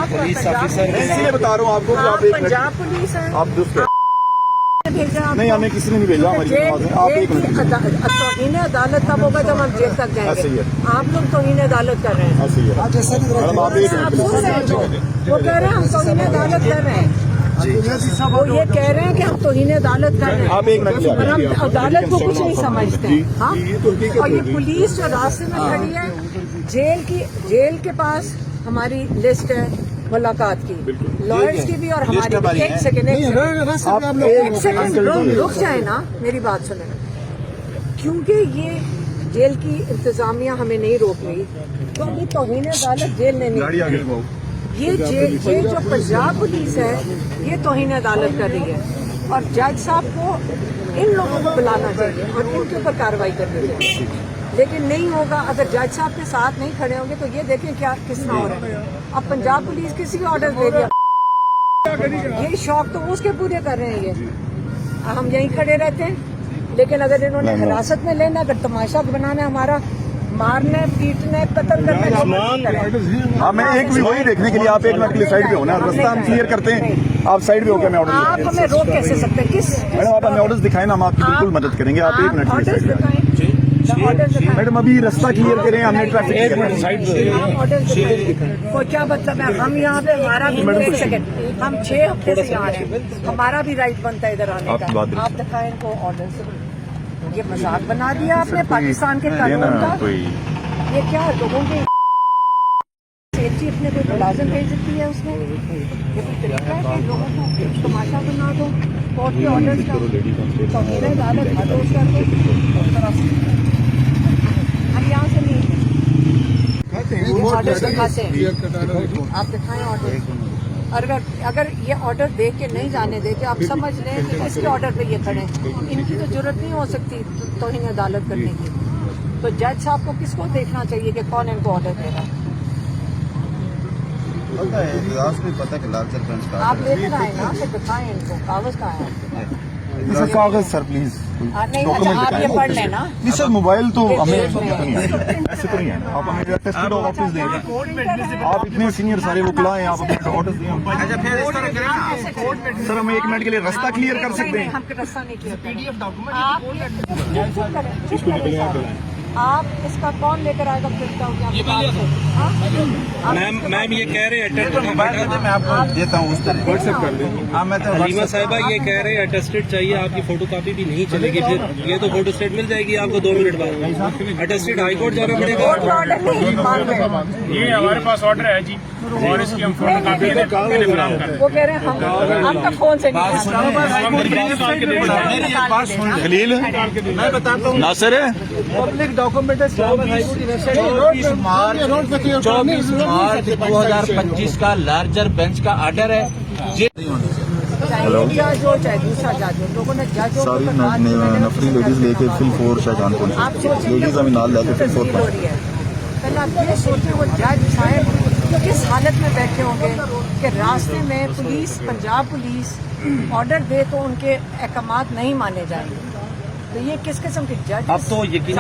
Police officer इसलिए बता रहा हूँ आपको कि आप पंजाब पुलिस है, आप भेजा नहीं, हमें किसी ने नहीं भेजा। हमारी आप एक तौहीन अदालत कब होगा जब हम जेल तक जाएंगे। आप लोग तौहीन अदालत कर रहे हैं। मैडम आप एक वो कह रहे हैं हम तौहीन अदालत कर रहे हैं। वो ये कह रहे हैं कि हम तौहीन अदालत कर रहे हैं। आप एक मिनट और हम अदालत को कुछ नहीं समझते हैं। हाँ, और ये पुलिस जो रास्ते में खड़ी है, जेल के पास हमारी लिस्ट है मुलाकात की, लॉयर्स की भी और हमारी भी। एक सेकंड रुक जाए ना, मेरी बात सुने। क्योंकि ये जेल की इंतजामिया हमें नहीं रोक रही, तो अभी तौहीन अदालत जेल ने नहीं, ये जेल जो पंजाब पुलिस है ये तौहीन अदालत कर रही है। और जज साहब को इन लोगों को बुलाना चाहिए और इनके ऊपर कार्रवाई करनी चाहिए। लेकिन नहीं होगा, अगर जज साहब के साथ नहीं खड़े होंगे तो ये देखिए क्या किस तरह हो रहा है। अब पंजाब पुलिस किसी को ऑर्डर दे दिया, ये शौक तो उसके पूरे कर रहे हैं। ये हम यहीं खड़े रहते हैं, लेकिन अगर इन्होंने हिरासत में लेना, अगर तमाशा बनाना, हमारा मारने पीटने कत्ल करने, हाँ मैं एक भी वही देखने के लिए आप एक मिनट के लिए साइड पे हो ना, रास्ता हम क्लियर करते हैं। आप साइड पे होकर मैं ऑर्डर, आप हमें रोक कैसे सकते हैं? किस मैडम आप हमें ऑर्डर्स दिखाएं ना, हम आपकी बिल्कुल मदद करेंगे। आप एक मिनट ऑर्डर दिखाएं, मैडम अभी रास्ता क्लियर करें, हमने ट्रैफिक को क्या मतलब है? हम यहाँ पे हमारा भी, एक सेकंड, हम 6 हफ्ते से यहाँ हैं, हमारा भी राइट बनता है इधर आने का। आप दिखाएं इनको ऑर्डर से। ये मजाक बना दिया आपने पाकिस्तान के कानून का। ये क्या लोगों के सेफ्टी अपने कोई मुलाजिम भेज देती है उसमें? ये कोई तरीका है कि लोगों को तमाशा बना दो कोर्ट के ऑर्डर का? तौहीन अदालत हदोश कर दो। हम यहाँ से नहीं ऑर्डर दिखाते हैं, आप दिखाएं ऑर्डर। और अगर ये ऑर्डर दे के नहीं जाने देते, आप समझ लें कि किसके ऑर्डर पे ये खड़े हैं। इनकी तो जरूरत नहीं हो सकती तौहीन अदालत करने की। तो जज साहब को किसको देखना चाहिए कि कौन इनको ऑर्डर दे रहा है? पता है कि आप लेकर आए ना, फिर दिखाएं इनको। कागज कहाँ है? कागज सर प्लीज, नहीं, आप ये पढ़ लेना। नहीं सर, मोबाइल तो हमें ऐसे तो नहीं है। आप हमें टेस्टेड ऑफिस दें, आप इतने सीनियर सारे वकील हैं, आप अपने ऑर्डर्स दें। सर हम एक मिनट के लिए रास्ता क्लियर कर सकते हैं। हम रास्ता नहीं क्लियर कर, आप इसका कौन लेकर आएगा? मैम ये कह रहे हैं मैं आपको देता हूँ उस तरह व्हाट्सएप कर दें। हाँ मैं तो हलीमा साहिबा ये कह रहे हैं अटेस्टेड चाहिए, आपकी फोटो कॉपी भी नहीं चलेगी। फिर ये तो फोटो स्टेट मिल जाएगी आपको 2 मिनट बाद। अटेस्टेड हाई कोर्ट जाना पड़ेगा। ये हमारे पास ऑर्डर है जी, और इसकी हम फोटो कॉपी वो कह रहे हैं हम आपका फोन से खलील मैं बताता हूँ। नासिर है पब्लिक डॉक्यूमेंट 24 मार्च 2025 का लार्जर बेंच का ऑर्डर है। जज हो चाहे दूसरा जज हो, लोगों ने जज सारी नफरी लेडीज लेके फिल 4 शाहजहानपुर, लेडीज अभी नाल लेके फिल 4 पर। पहले आप ये सोचे वो जज शायद किस हालत में बैठे होंगे कि रास्ते में पुलिस, पंजाब पुलिस ऑर्डर दे तो उनके अहकामात नहीं माने जाएंगे। तो ये किस किस्म के जज? अब तो यकीन